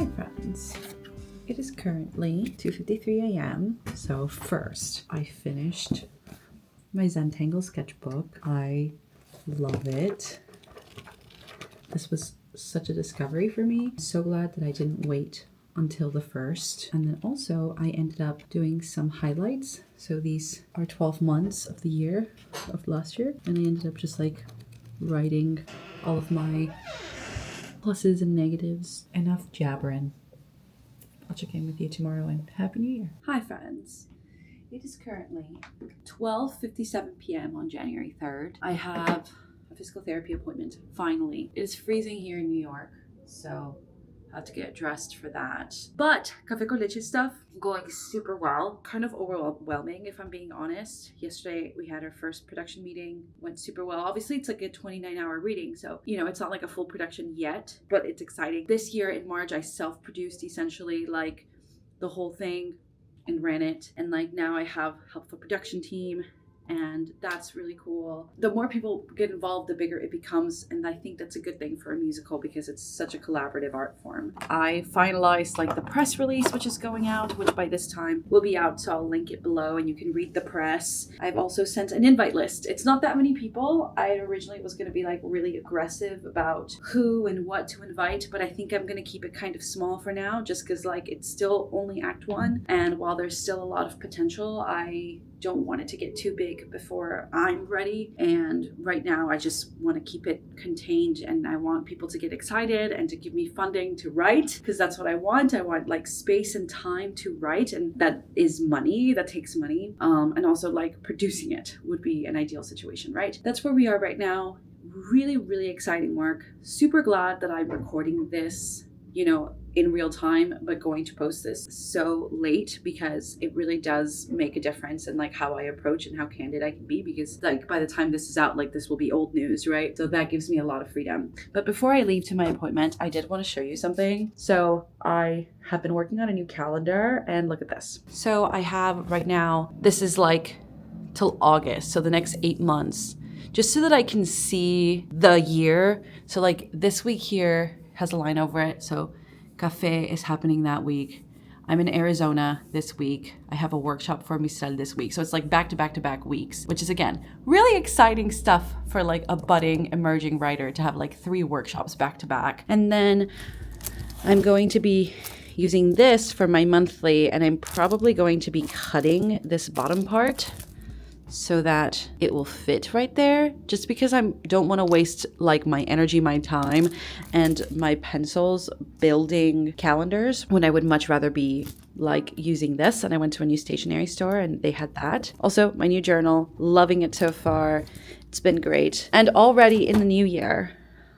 Hi friends, it is currently 2:53 a.m. So first, I finished my Zentangle sketchbook. I love it. This was such a discovery for me. So glad that I didn't wait until the first. And then also I ended up doing some highlights. So these are 12 months of the year of last year. And I ended up just like writing all of my pluses and negatives. Enough jabbering. I'll check in with you tomorrow and Happy New Year. Hi friends. It is currently 12:57 p.m. on January 3rd. I have a physical therapy appointment, finally. It is freezing here in New York, so I have to get dressed for that. But Café con Leche stuff going super well. Kind of overwhelming if I'm being honest. Yesterday we had our first production meeting, went super well. Obviously it's like a 29-hour reading, so it's not like a full production yet, but it's exciting. This year in March I self-produced essentially like the whole thing and ran it, and like now I have help for production team, and that's really cool. The more people get involved, the bigger it becomes, and I think that's a good thing for a musical because it's such a collaborative art form. I finalized like the press release, which is going out, which by this time will be out, so I'll link it below and you can read the press. I've also sent an invite list. It's not that many people. I originally was going to be like really aggressive about who and what to invite, but I think I'm going to keep it kind of small for now, just because like it's still only Act 1, and while there's still a lot of potential, I don't want it to get too big before I'm ready. And right now I just want to keep it contained, and I want people to get excited and to give me funding to write, because that's what I want. I want like space and time to write, and that is money, that takes money. And also like producing it would be an ideal situation, right? That's where we are right now. Really, really exciting work. Super glad that I'm recording this, in real time, but going to post this so late because it really does make a difference in like how I approach and how candid I can be, because like by the time this is out, like this will be old news, right? So that gives me a lot of freedom. But before I leave to my appointment, I did want to show you something. So I have been working on a new calendar, and look at this. So I have right now, this is like till August, so the next 8 months, just so that I can see the year. So like this week here has a line over it, so Café is happening that week. I'm in Arizona this week. I have a workshop for Mistral this week. So it's like back to back to back weeks, which is again, really exciting stuff for like a budding, emerging writer to have like 3 workshops back to back. And then I'm going to be using this for my monthly, and I'm probably going to be cutting this bottom part so that it will fit right there, just because I don't want to waste like my energy, my time, and my pencils building calendars when I would much rather be like using this. And I went to a new stationery store and they had that. Also, my new journal, loving it so far. It's been great. And already in the new year,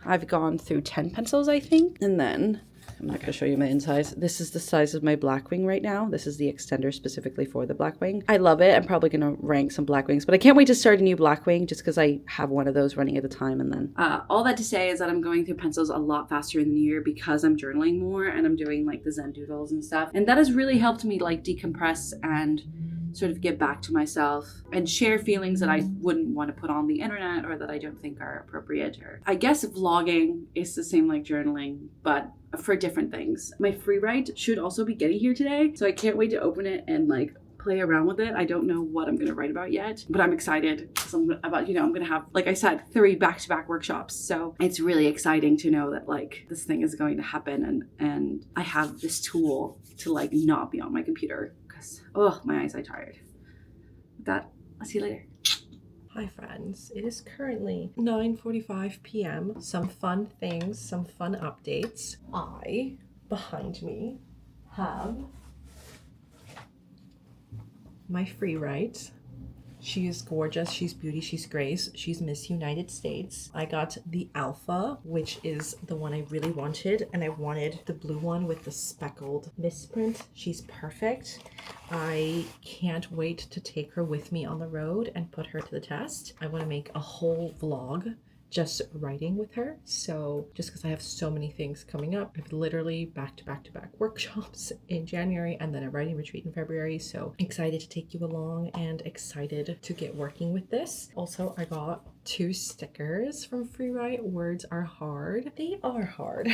I've gone through 10 pencils, I think. And then I'm not going to show you my insides. This is the size of my Blackwing right now. This is the extender specifically for the Blackwing. I love it. I'm probably going to rank some Blackwings, but I can't wait to start a new Blackwing just because I have one of those running at a time. And then all that to say is that I'm going through pencils a lot faster in the new year because I'm journaling more and I'm doing like the Zen doodles and stuff. And that has really helped me like decompress and sort of get back to myself and share feelings that I wouldn't want to put on the internet or that I don't think are appropriate. Or I guess vlogging is the same like journaling, but for different things. My free write should also be getting here today, so I can't wait to open it and like play around with it. I don't know what I'm going to write about yet, but I'm excited because I'm going to have, like I said, 3 back-to-back workshops. So it's really exciting to know that like this thing is going to happen, and I have this tool to like not be on my computer because my eyes are tired. With that, I'll see you later. Hi friends, it is currently 9:45 p.m. Some fun things, some fun updates. Behind me, have my free write. She is gorgeous, she's beauty, she's grace, she's Miss United States. I got the alpha, which is the one I really wanted, and I wanted the blue one with the speckled misprint. She's perfect. I can't wait to take her with me on the road and put her to the test. I want to make a whole vlog just writing with her. So just because I have so many things coming up, I have literally back to back workshops in January and then a writing retreat in February. So excited to take you along and excited to get working with this. Also, I got 2 stickers from Free Write. Words are hard. They are hard.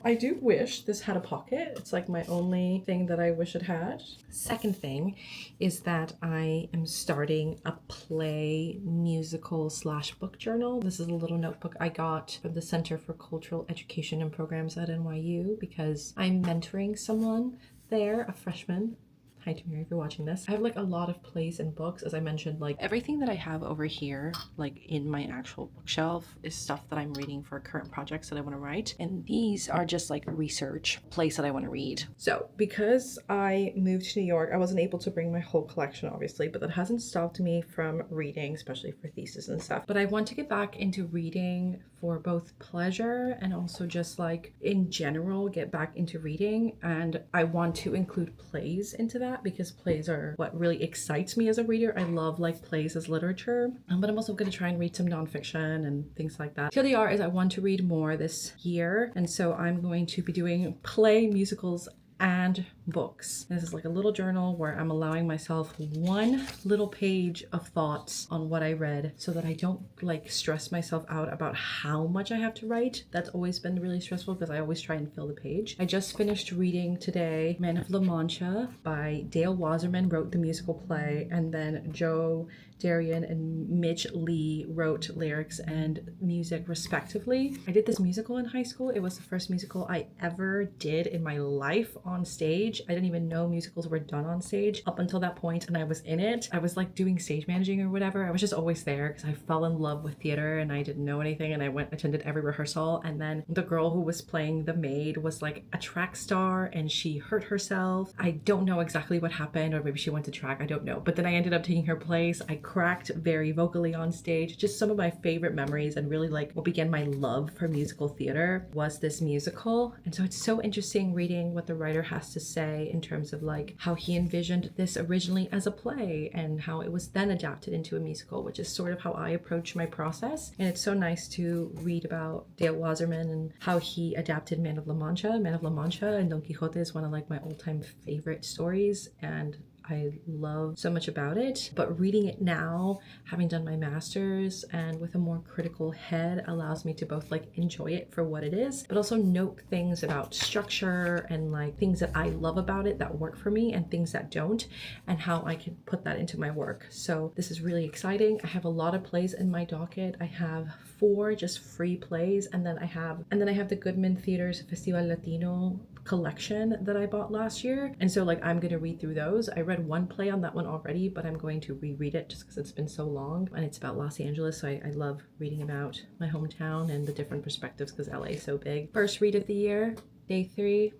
I do wish this had a pocket. It's like my only thing that I wish it had. Second thing is that I am starting a play musical / book journal. This is a little notebook I got from the Center for Cultural Education and Programs at NYU because I'm mentoring someone there, a freshman. Hi Tamira, if you're watching this. I have like a lot of plays and books. As I mentioned, like everything that I have over here, like in my actual bookshelf, is stuff that I'm reading for current projects that I want to write. And these are just like research plays that I want to read. So because I moved to New York, I wasn't able to bring my whole collection, obviously, but that hasn't stopped me from reading, especially for thesis and stuff. But I want to get back into reading for both pleasure and also just like in general, get back into reading. And I want to include plays into that because plays are what really excites me as a reader. I love like plays as literature, but I'm also going to try and read some nonfiction and things like that. TLDR is I want to read more this year, and so I'm going to be doing play musicals and books. This is like a little journal where I'm allowing myself one little page of thoughts on what I read so that I don't like stress myself out about how much I have to write. That's always been really stressful because I always try and fill the page. I just finished reading today Man of La Mancha by Dale Wasserman, wrote the musical play, and then Joe Darian and Mitch Lee wrote lyrics and music respectively. I did this musical in high school. It was the first musical I ever did in my life on stage. I didn't even know musicals were done on stage up until that point, and I was in it. I was like doing stage managing or whatever. I was just always there because I fell in love with theater and I didn't know anything, and I attended every rehearsal. And then the girl who was playing the maid was like a track star and she hurt herself. I don't know exactly what happened, or maybe she went to track, I don't know. But then I ended up taking her place. I cracked very vocally on stage. Just some of my favorite memories, and really like what began my love for musical theater was this musical. And so it's so interesting reading what the writer has to say in terms of like how he envisioned this originally as a play and how it was then adapted into a musical, which is sort of how I approach my process. And it's so nice to read about Dale Wasserman and how he adapted Man of La Mancha. Man of La Mancha and Don Quixote is one of like my all-time favorite stories, and I love so much about it. But reading it now, having done my master's and with a more critical head, allows me to both like enjoy it for what it is, but also note things about structure and like things that I love about it that work for me and things that don't, and how I can put that into my work. So this is really exciting. I have a lot of plays in my docket. I have 4 just free plays, and then I have the Goodman Theater's Festival Latino collection that I bought last year. And so like I'm gonna read through those. I read one play on that one already, but I'm going to reread it just because it's been so long, and it's about Los Angeles, so I love reading about my hometown and the different perspectives because LA is so big. First read of the year, day 3.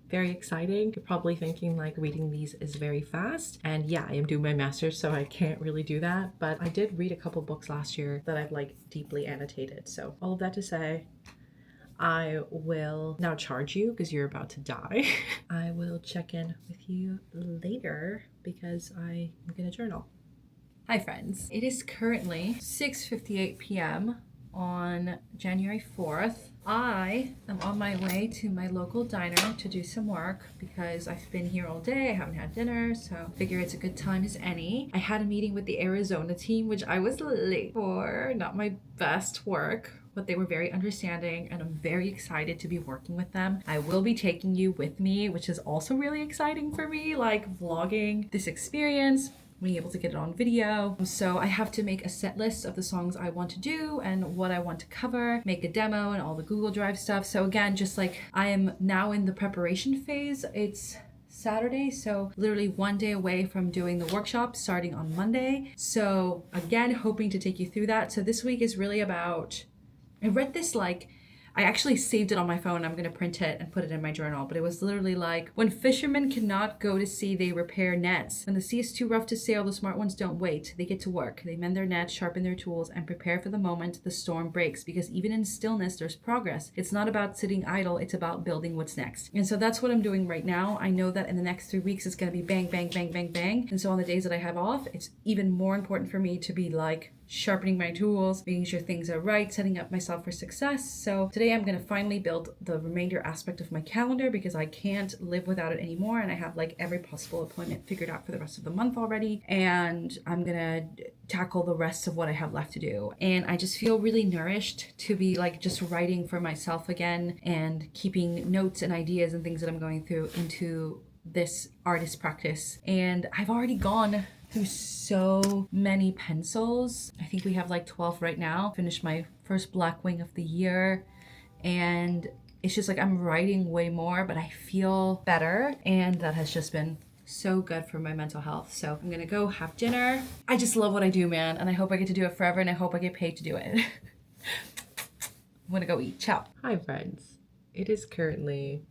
Very exciting. You're probably thinking like reading these is very fast, and yeah, I am doing my master's, so I can't really do that, but I did read a couple books last year that I've like deeply annotated. So all of that to say, I will now charge you because you're about to die. I will check in with you later because I am gonna journal. Hi friends, it is currently 6:58 p.m. on January 4th. I am on my way to my local diner to do some work because I've been here all day. I haven't had dinner, so I figure it's a good time as any. I had a meeting with the Arizona team, which I was late for. Not my best work, but they were very understanding, and I'm very excited to be working with them. I will be taking you with me, which is also really exciting for me, like vlogging this experience, being able to get it on video. So I have to make a set list of the songs I want to do and what I want to cover, make a demo and all the Google Drive stuff. So again, just like I am now in the preparation phase. It's Saturday, so literally one day away from doing the workshop starting on Monday. So again, hoping to take you through that. So this week is really about, I read this like, I actually saved it on my phone. I'm going to print it and put it in my journal. But it was literally like, when fishermen cannot go to sea, they repair nets. When the sea is too rough to sail, the smart ones don't wait. They get to work. They mend their nets, sharpen their tools, and prepare for the moment the storm breaks. Because even in stillness, there's progress. It's not about sitting idle. It's about building what's next. And so that's what I'm doing right now. I know that in the next 3 weeks, it's going to be bang, bang, bang, bang, bang. And so on the days that I have off, it's even more important for me to be like sharpening my tools, making sure things are right, setting up myself for success. So today I'm going to finally build the remainder aspect of my calendar because I can't live without it anymore. And I have like every possible appointment figured out for the rest of the month already. And I'm going to tackle the rest of what I have left to do. And I just feel really nourished to be like just writing for myself again and keeping notes and ideas and things that I'm going through into this artist practice. And I've already gone through so many pencils. I think we have like 12 right now. Finished my first black wing of the year, and it's just like I'm writing way more, but I feel better, and that has just been so good for my mental health. So I'm gonna go have dinner. I just love what I do, man, and I hope I get to do it forever, and I hope I get paid to do it. I'm gonna go eat. Ciao. Hi friends. It is currently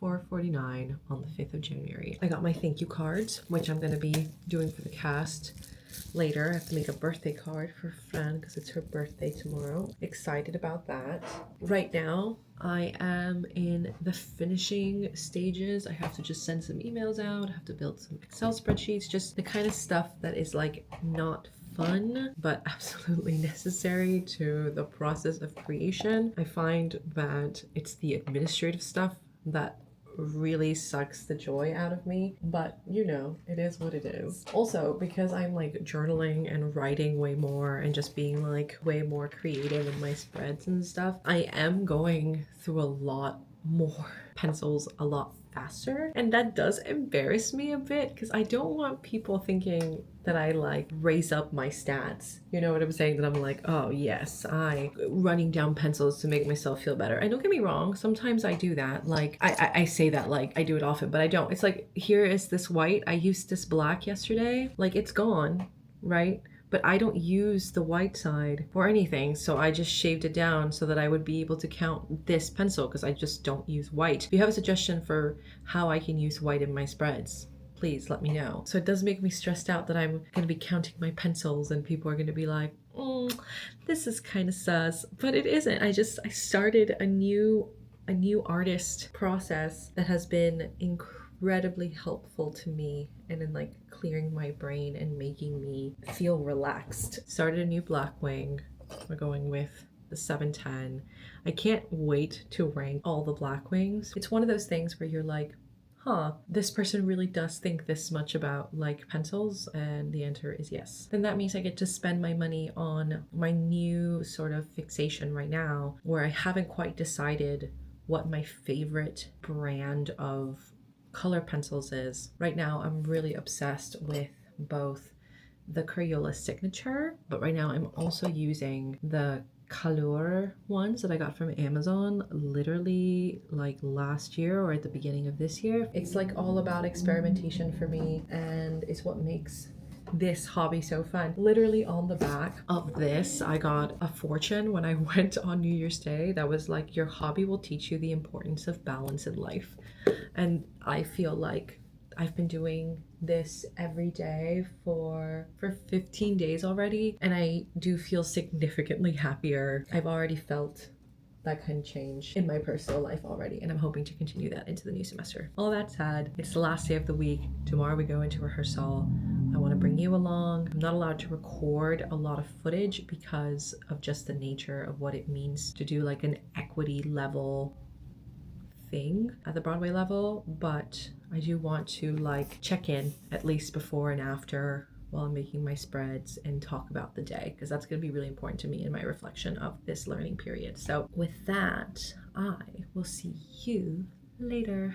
4:49 on the 5th of January. I got my thank you cards, which I'm going to be doing for the cast later. I have to make a birthday card for Fran because it's her birthday tomorrow. Excited about that. Right now, I am in the finishing stages. I have to just send some emails out. I have to build some Excel spreadsheets, just the kind of stuff that is like not fun, but absolutely necessary to the process of creation. I find that it's the administrative stuff that really sucks the joy out of me, but you know, it is what it is. Also, because I'm like journaling and writing way more and just being like way more creative in my spreads and stuff, I am going through a lot more pencils a lot faster, and that does embarrass me a bit because I don't want people thinking that I like raise up my stats. You know what I'm saying? That I'm like, oh yes, I running down pencils to make myself feel better. And don't get me wrong, sometimes I do that. Like I say that like I do it often, but I don't. It's like, here is this white. I used this black yesterday. Like it's gone, right? But I don't use the white side for anything, so I just shaved it down so that I would be able to count this pencil because I just don't use white. If you have a suggestion for how I can use white in my spreads, please let me know. So it does make me stressed out that I'm going to be counting my pencils and people are going to be like, this is kind of sus, but it isn't. I started a new artist process that has been incredibly helpful to me and in like clearing my brain and making me feel relaxed. Started a new black wing. We're going with the 710. I can't wait to rank all the black wings. It's one of those things where you're like, this person really does think this much about like pencils, and the answer is yes. Then that means I get to spend my money on my new sort of fixation right now, where I haven't quite decided what my favorite brand of color pencils is. Right now I'm really obsessed with both the Crayola Signature, but right now I'm also using the Color ones that I got from Amazon literally like last year or at the beginning of this year. It's like all about experimentation for me, and it's what makes this hobby so fun. Literally on the back of this, I got a fortune when I went on New Year's Day that was like, your hobby will teach you the importance of balance in life. And I feel like I've been doing this every day for 15 days already, and I do feel significantly happier. I've already felt that kind of change in my personal life already, and I'm hoping to continue that into the new semester. All that said, it's the last day of the week. Tomorrow we go into rehearsal. I want to bring you along. I'm not allowed to record a lot of footage because of just the nature of what it means to do like an equity level thing at the Broadway level, but I do want to like check in at least before and after while I'm making my spreads and talk about the day, because that's going to be really important to me in my reflection of this learning period. So with that, I will see you later.